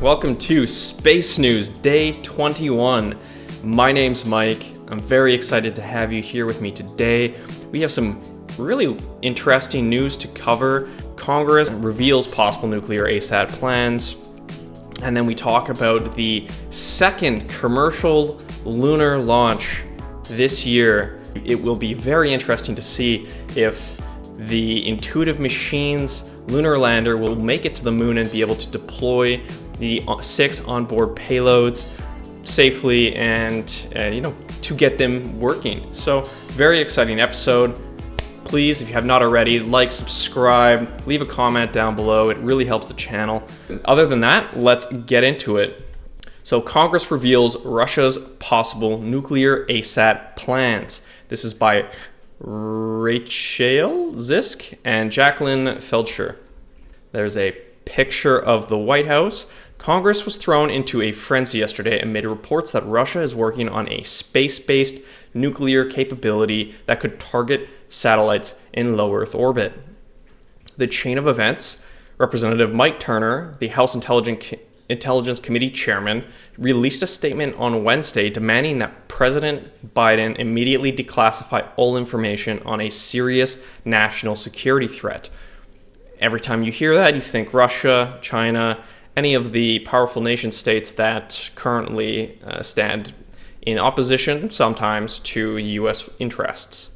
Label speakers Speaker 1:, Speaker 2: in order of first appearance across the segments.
Speaker 1: Welcome to Space News Day 21. My name's Mike. I'm very excited to have you here with me today. We have some really interesting news to cover. Congress reveals possible nuclear ASAT plans. And then we talk about the second commercial lunar launch this year. It will be very interesting to see if the Intuitive Machines lunar lander will make it to the moon and be able to deploy the 6 onboard payloads safely and to get them working. So very exciting episode. Please, if you have not already, like, subscribe, leave a comment down below. It really helps the channel. Other than that, let's get into it. So Congress reveals Russia's possible nuclear ASAT plans. This is by Rachel Zisk and Jacqueline Feldscher. There's a picture of the White House. Congress was thrown into a frenzy yesterday amid reports that Russia is working on a space-based nuclear capability that could target satellites in low Earth orbit. The chain of events, Representative Mike Turner, the House Intelligence Committee chairman, released a statement on Wednesday demanding that President Biden immediately declassify all information on a serious national security threat. Every time you hear that, you think Russia, China, any of the powerful nation states that currently stand in opposition sometimes to U.S. interests.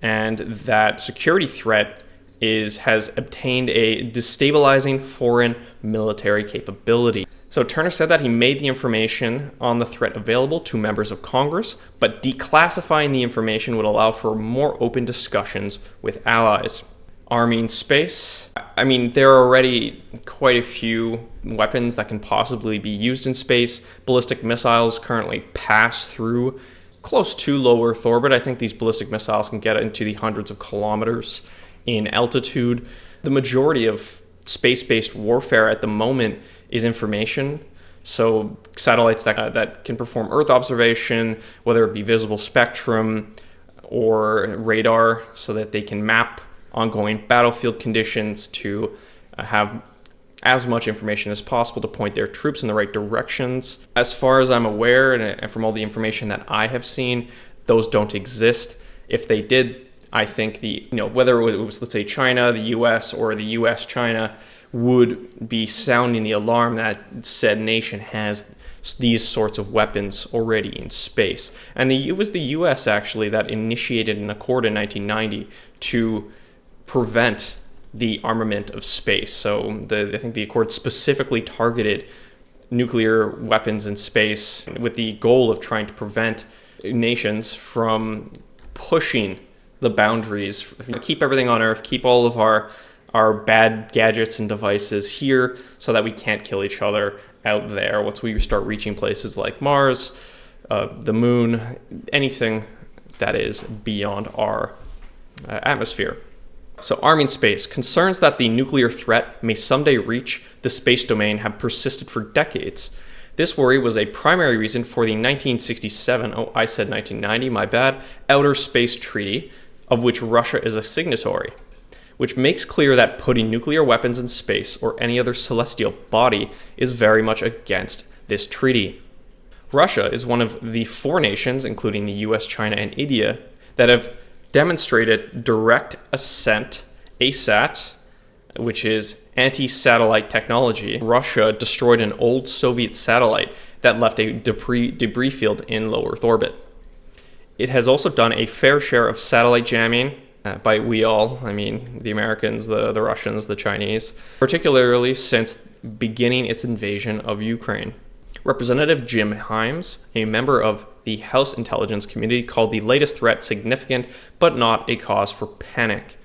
Speaker 1: And that security threat has obtained a destabilizing foreign military capability. So Turner said that he made the information on the threat available to members of Congress, but declassifying the information would allow for more open discussions with allies. Army in space. I mean, there are already quite a few weapons that can possibly be used in space. Ballistic missiles currently pass through close to low Earth orbit. I think these ballistic missiles can get into the hundreds of kilometers in altitude. The majority of space-based warfare at the moment is information. So satellites that can perform Earth observation, whether it be visible spectrum or radar, so that they can map ongoing battlefield conditions to have as much information as possible to point their troops in the right directions. As far as I'm aware, and from all the information that I have seen, those don't exist. If they did, I think whether it was, let's say, China, the US, or the US, China, would be sounding the alarm that said nation has these sorts of weapons already in space. And it was the US actually that initiated an accord in 1990 to prevent the armament of space. So I think the accord specifically targeted nuclear weapons in space with the goal of trying to prevent nations from pushing the boundaries, keep everything on Earth, keep all of our bad gadgets and devices here so that we can't kill each other out there once we start reaching places like Mars, the moon, anything that is beyond our atmosphere. So Army in space. Concerns that the nuclear threat may someday reach the space domain have persisted for decades. This worry was a primary reason for the 1967, I said 1990, my bad, Outer Space Treaty, of which Russia is a signatory, which makes clear that putting nuclear weapons in space or any other celestial body is very much against this treaty. Russia is one of the 4 nations, including the US, China, and India, that have demonstrated direct ascent, ASAT, which is anti-satellite technology. Russia destroyed an old Soviet satellite that left a debris field in low Earth orbit. It has also done a fair share of satellite jamming, by we all, I mean the Americans, the Russians, the Chinese, particularly since beginning its invasion of Ukraine. Representative Jim Himes, a member of the House Intelligence Committee, called the latest threat significant but not a cause for panic.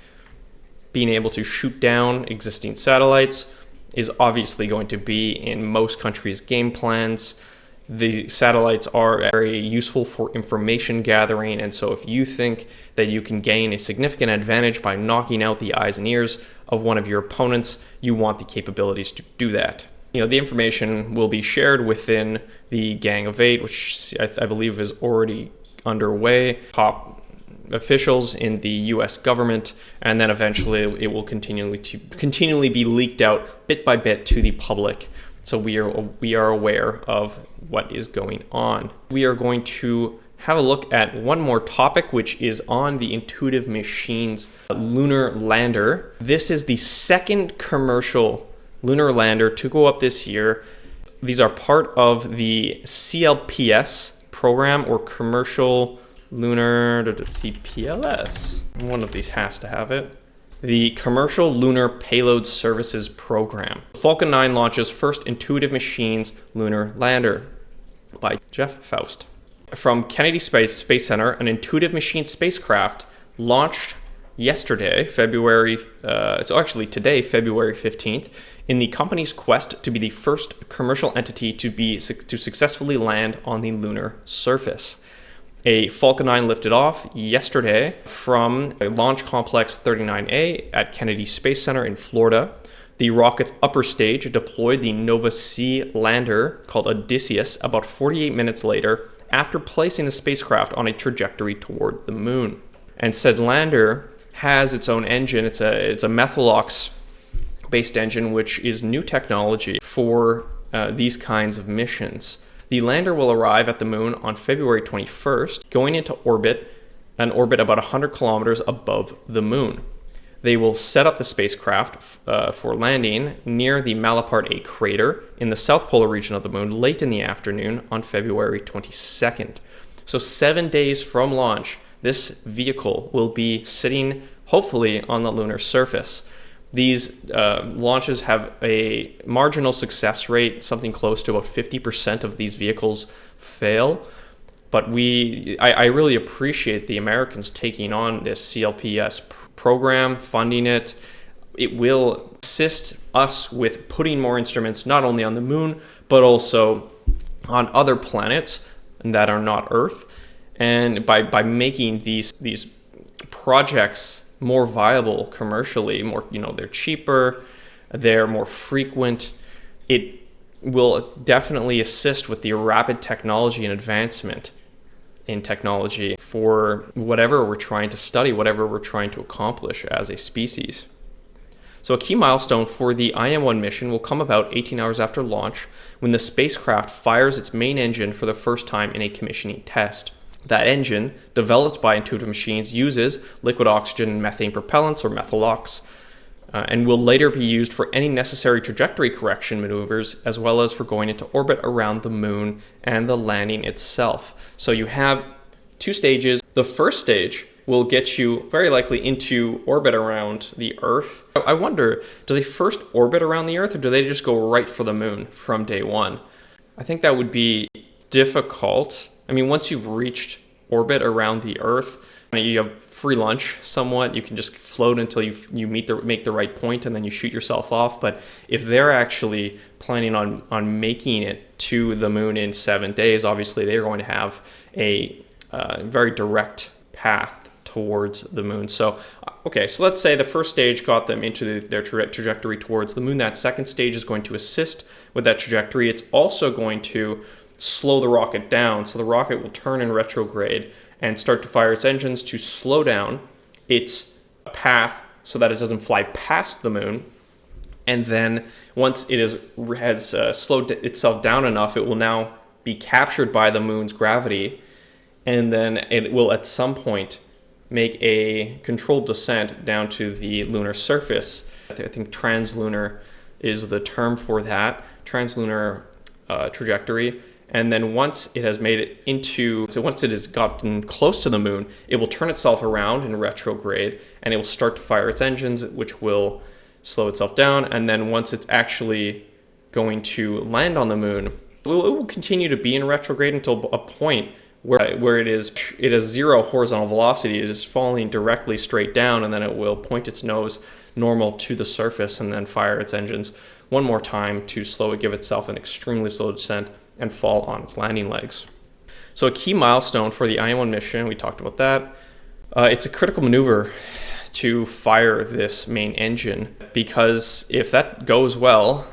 Speaker 1: Being able to shoot down existing satellites is obviously going to be in most countries' game plans. The satellites are very useful for information gathering, and so if you think that you can gain a significant advantage by knocking out the eyes and ears of one of your opponents, you want the capabilities to do that. The information will be shared within the Gang of Eight, which I believe is already underway. Top officials in the U.S. government, and then eventually it will continually be leaked out bit by bit to the public So we are aware of what is going on. We are going to have a look at one more topic, which is on the Intuitive Machines lunar lander. This is the second commercial lunar lander to go up this year. These are part of the CLPS program, or Commercial Lunar CPLS. One of these has to have it. The Commercial Lunar Payload Services Program. Falcon 9 launches first Intuitive Machines lunar lander by Jeff Faust. From Kennedy Space Center, an Intuitive Machines spacecraft launched yesterday, February 15th, in the company's quest to be the first commercial entity to successfully land on the lunar surface. A Falcon 9 lifted off yesterday from Launch Complex 39A at Kennedy Space Center in Florida. The rocket's upper stage deployed the Nova C lander called Odysseus about 48 minutes later, after placing the spacecraft on a trajectory toward the moon. And said lander has its own engine. It's a methalox-based engine, which is new technology for these kinds of missions. The lander will arrive at the moon on February 21st, going into orbit, an orbit about 100 kilometers above the moon. They will set up the spacecraft for landing near the Malaparte A crater in the south polar region of the moon late in the afternoon on February 22nd. So 7 days from launch, this vehicle will be sitting hopefully on the lunar surface. These launches have a marginal success rate, something close to about 50% of these vehicles fail. But I really appreciate the Americans taking on this CLPS program, funding it. It will assist us with putting more instruments not only on the moon, but also on other planets that are not Earth. And by making these projects more viable commercially, they're cheaper, they're more frequent. It will definitely assist with the rapid technology and advancement in technology for whatever we're trying to study, whatever we're trying to accomplish as a species. So a key milestone for the IM-1 mission will come about 18 hours after launch, when the spacecraft fires its main engine for the first time in a commissioning test. That engine, developed by Intuitive Machines, uses liquid oxygen and methane propellants, or methalox, and will later be used for any necessary trajectory correction maneuvers, as well as for going into orbit around the moon and the landing itself. So you have two stages. The first stage will get you very likely into orbit around the Earth. I wonder, do they first orbit around the Earth, or do they just go right for the moon from day one? I think that would be difficult. I mean, once you've reached orbit around the Earth, you have free lunch somewhat. You can just float until you make the right point, and then you shoot yourself off. But if they're actually planning on making it to the moon in 7 days, obviously they're going to have a very direct path towards the moon. So let's say the first stage got them into their trajectory towards the moon. That second stage is going to assist with that trajectory. It's also going to slow the rocket down, so the rocket will turn in retrograde and start to fire its engines to slow down its path so that it doesn't fly past the moon. And then once it has slowed itself down enough, it will now be captured by the moon's gravity, and then it will at some point make a controlled descent down to the lunar surface. I think translunar is the term for that, translunar trajectory. And then once it has gotten close to the moon, it will turn itself around in retrograde, and it will start to fire its engines, which will slow itself down. And then once it's actually going to land on the moon, it will continue to be in retrograde until a point where it has zero horizontal velocity. It is falling directly straight down, and then it will point its nose normal to the surface and then fire its engines one more time to give itself an extremely slow descent and fall on its landing legs. So a key milestone for the IM-1 mission, we talked about that. It's a critical maneuver to fire this main engine, because if that goes well,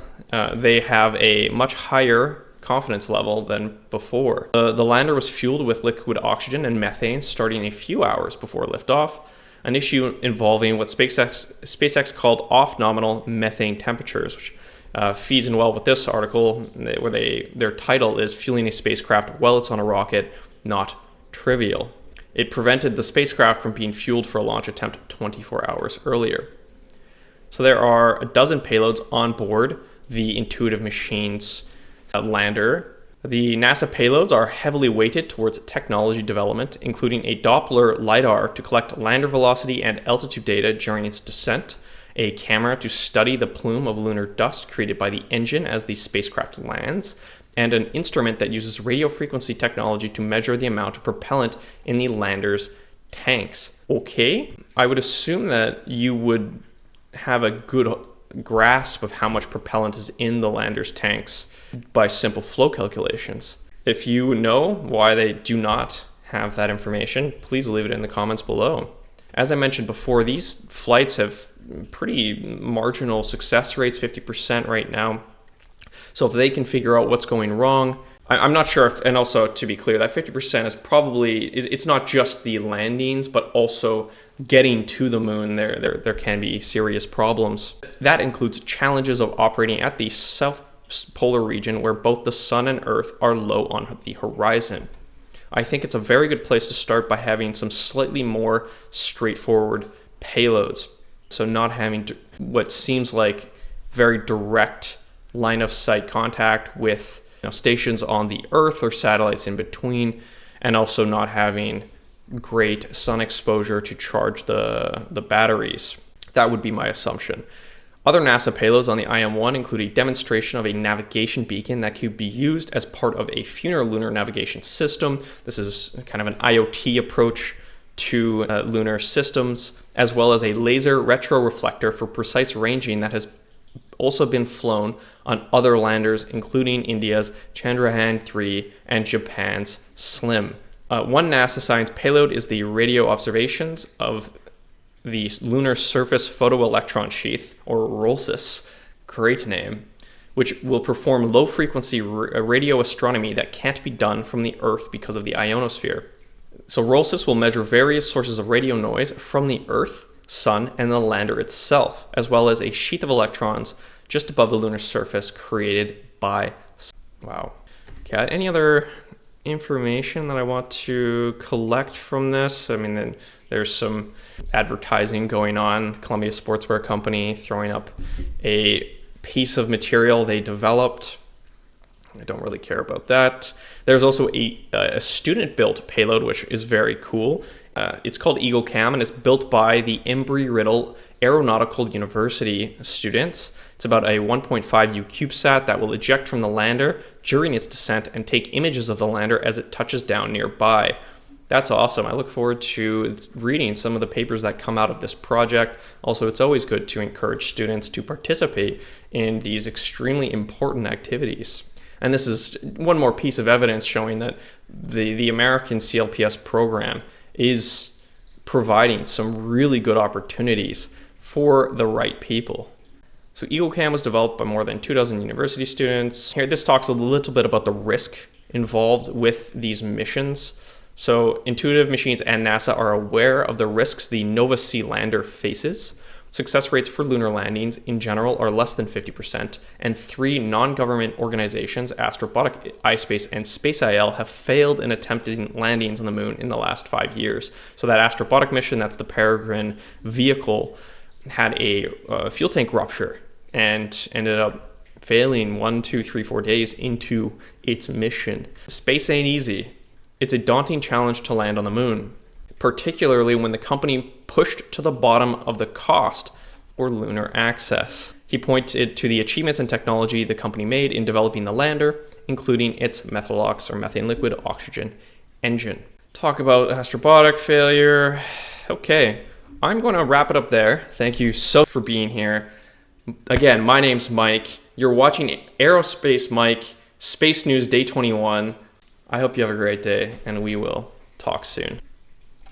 Speaker 1: they have a much higher confidence level than before. The lander was fueled with liquid oxygen and methane starting a few hours before liftoff, an issue involving what SpaceX called off-nominal methane temperatures, which feeds in well with this article, where their title is "Fueling a Spacecraft While It's on a Rocket, Not Trivial." It prevented the spacecraft from being fueled for a launch attempt 24 hours earlier. So there are a dozen payloads on board the Intuitive Machines lander. The NASA payloads are heavily weighted towards technology development, including a Doppler LiDAR to collect lander velocity and altitude data during its descent, a camera to study the plume of lunar dust created by the engine as the spacecraft lands, and an instrument that uses radio frequency technology to measure the amount of propellant in the lander's tanks. Okay, I would assume that you would have a good grasp of how much propellant is in the lander's tanks by simple flow calculations. If you know why they do not have that information, please leave it in the comments below. As I mentioned before, these flights have pretty marginal success rates, 50% right now. So if they can figure out what's going wrong, I'm not sure if, and also to be clear, that 50% is probably, it's not just the landings, but also getting to the moon. There can be serious problems. That includes challenges of operating at the south polar region where both the sun and Earth are low on the horizon. I think it's a very good place to start by having some slightly more straightforward payloads. So not having what seems like very direct line of sight contact with stations on the Earth or satellites in between, and also not having great sun exposure to charge the batteries. That would be my assumption. Other NASA payloads on the IM-1 include a demonstration of a navigation beacon that could be used as part of a lunar navigation system. This is kind of an IoT approach to lunar systems, as well as a laser retroreflector for precise ranging that has also been flown on other landers, including India's Chandrayaan-3 and Japan's SLIM. One NASA science payload is the radio observations of the lunar surface photoelectron sheath, or ROLSIS, great name, which will perform low-frequency radio astronomy that can't be done from the Earth because of the ionosphere. So ROLSIS will measure various sources of radio noise from the Earth, Sun, and the lander itself, as well as a sheath of electrons just above the lunar surface created by... Wow. Okay, any other information that I want to collect from this? I mean, then there's some advertising going on. Columbia Sportswear Company throwing up a piece of material they developed. I don't really care about that. There's also a student-built payload, which is very cool. It's called EagleCam, and it's built by the Embry-Riddle Aeronautical University students. It's about a 1.5U CubeSat that will eject from the lander during its descent and take images of the lander as it touches down nearby. That's awesome. I look forward to reading some of the papers that come out of this project. Also, it's always good to encourage students to participate in these extremely important activities. And this is one more piece of evidence showing that the American CLPS program is providing some really good opportunities for the right people. So EagleCam was developed by more than 24 university students. Here, this talks a little bit about the risk involved with these missions. So Intuitive Machines and NASA are aware of the risks the Nova-C lander faces. Success rates for lunar landings in general are less than 50%, and 3 non-government organizations, Astrobotic, iSpace, and SpaceIL, have failed in attempting landings on the moon in the last 5 years. So that Astrobotic mission, that's the Peregrine vehicle, had a fuel tank rupture and ended up failing 1, 2, 3, 4 days into its mission. Space ain't easy. It's a daunting challenge to land on the moon, particularly when the company pushed to the bottom of the cost for lunar access. He pointed to the achievements in technology the company made in developing the lander, including its methalox or methane liquid oxygen engine. Talk about Astrobotic failure. Okay, I'm going to wrap it up there. Thank you so much for being here. Again, my name's Mike. You're watching Aerospace Mike, Space News Day 21. I hope you have a great day, and we will talk soon.